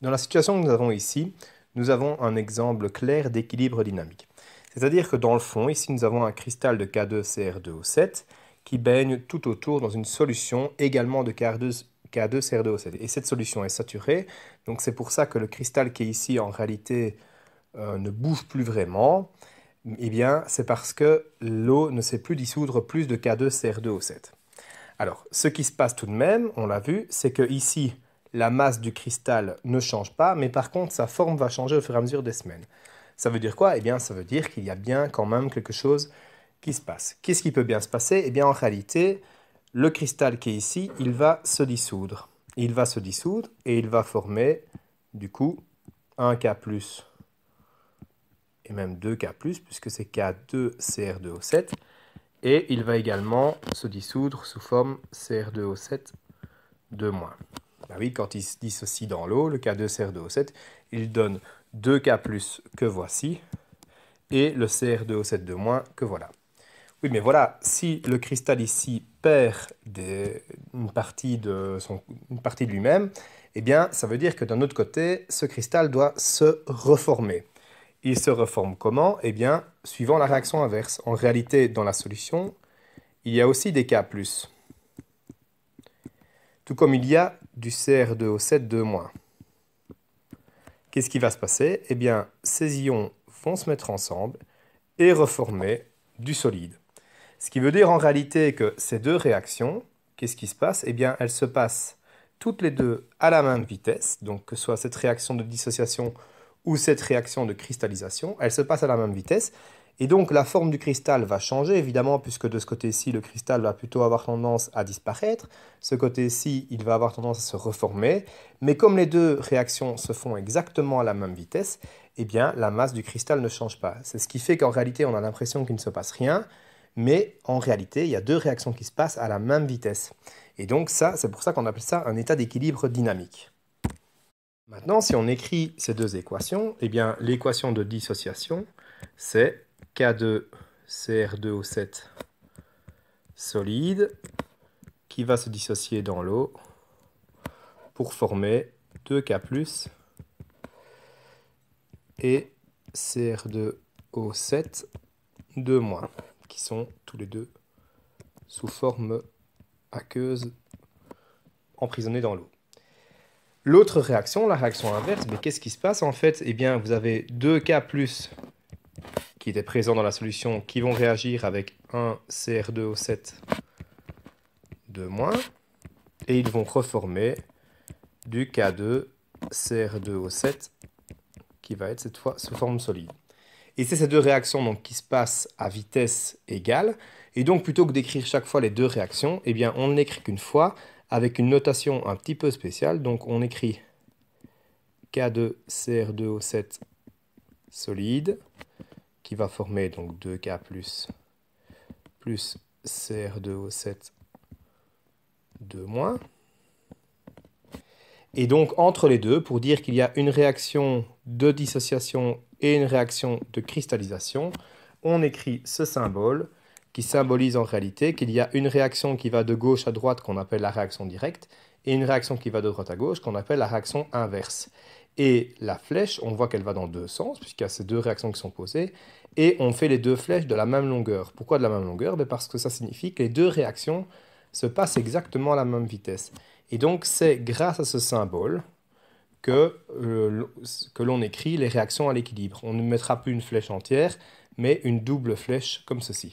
Dans la situation que nous avons ici, nous avons un exemple clair d'équilibre dynamique. C'est-à-dire que dans le fond, ici nous avons un cristal de K2CR2O7 qui baigne tout autour dans une solution également de K2CR2O7. Et cette solution est saturée, donc c'est pour ça que le cristal qui est ici en réalité ne bouge plus vraiment. Eh bien, c'est parce que l'eau ne sait plus dissoudre plus de K2CR2O7. Alors, ce qui se passe tout de même, on l'a vu, c'est que ici, la masse du cristal ne change pas, mais par contre, sa forme va changer au fur et à mesure des semaines. Ça veut dire quoi? Eh bien, ça veut dire qu'il y a bien quand même quelque chose qui se passe. Qu'est-ce qui peut bien se passer? Eh bien, en réalité, le cristal qui est ici, il va se dissoudre. Il va se dissoudre et il va former, du coup, un K+, et même 2K+, puisque c'est K2CR2O7. Et il va également se dissoudre sous forme CR2O7 2-. Ben oui, quand il se dissocie dans l'eau, le K2CR2O7, il donne 2K+ que voici, et le CR2O7 2- que voilà. Oui, mais voilà, si le cristal ici perd une partie de lui-même, eh bien, ça veut dire que d'un autre côté, ce cristal doit se reformer. Il se reforme comment? Eh bien, suivant la réaction inverse. En réalité, dans la solution, il y a aussi des K+. Tout comme il y a du CR2O7 2-. Qu'est-ce qui va se passer? Eh bien, ces ions vont se mettre ensemble et reformer du solide. Ce qui veut dire en réalité que ces deux réactions, qu'est-ce qui se passe? Eh bien, elles se passent toutes les deux à la même vitesse, donc que ce soit cette réaction de dissociation ou cette réaction de cristallisation, elles se passent à la même vitesse. Et donc la forme du cristal va changer, évidemment, puisque de ce côté-ci, le cristal va plutôt avoir tendance à disparaître. Ce côté-ci, il va avoir tendance à se reformer. Mais comme les deux réactions se font exactement à la même vitesse, eh bien, la masse du cristal ne change pas. C'est ce qui fait qu'en réalité, on a l'impression qu'il ne se passe rien. Mais en réalité, il y a deux réactions qui se passent à la même vitesse. Et donc ça, c'est pour ça qu'on appelle ça un état d'équilibre dynamique. Maintenant, si on écrit ces deux équations, eh bien, l'équation de dissociation, c'est K2CR2O7 solide qui va se dissocier dans l'eau pour former 2K+ et CR2O7 2-, qui sont tous les deux sous forme aqueuse emprisonnée dans l'eau. L'autre réaction, la réaction inverse, mais qu'est-ce qui se passe en fait? Eh bien, vous avez 2K+ qui étaient présents dans la solution qui vont réagir avec un CR2O7 2-, et ils vont reformer du K2CR2O7 qui va être cette fois sous forme solide. Et c'est ces deux réactions donc, qui se passent à vitesse égale. Et donc, plutôt que d'écrire chaque fois les deux réactions, eh bien, on ne l'écrit qu'une fois avec une notation un petit peu spéciale. Donc, on écrit K2CR2O7 solide qui va former donc 2K+ plus CR2O7 2-. Et donc, entre les deux, pour dire qu'il y a une réaction de dissociation et une réaction de cristallisation, on écrit ce symbole qui symbolise en réalité qu'il y a une réaction qui va de gauche à droite qu'on appelle la réaction directe et une réaction qui va de droite à gauche qu'on appelle la réaction inverse. Et la flèche, on voit qu'elle va dans deux sens puisqu'il y a ces deux réactions qui sont posées et on fait les deux flèches de la même longueur. Pourquoi de la même longueur? Parce que ça signifie que les deux réactions se passent exactement à la même vitesse. Et donc, c'est grâce à ce symbole que l'on écrit les réactions à l'équilibre. On ne mettra plus une flèche entière, mais une double flèche comme ceci.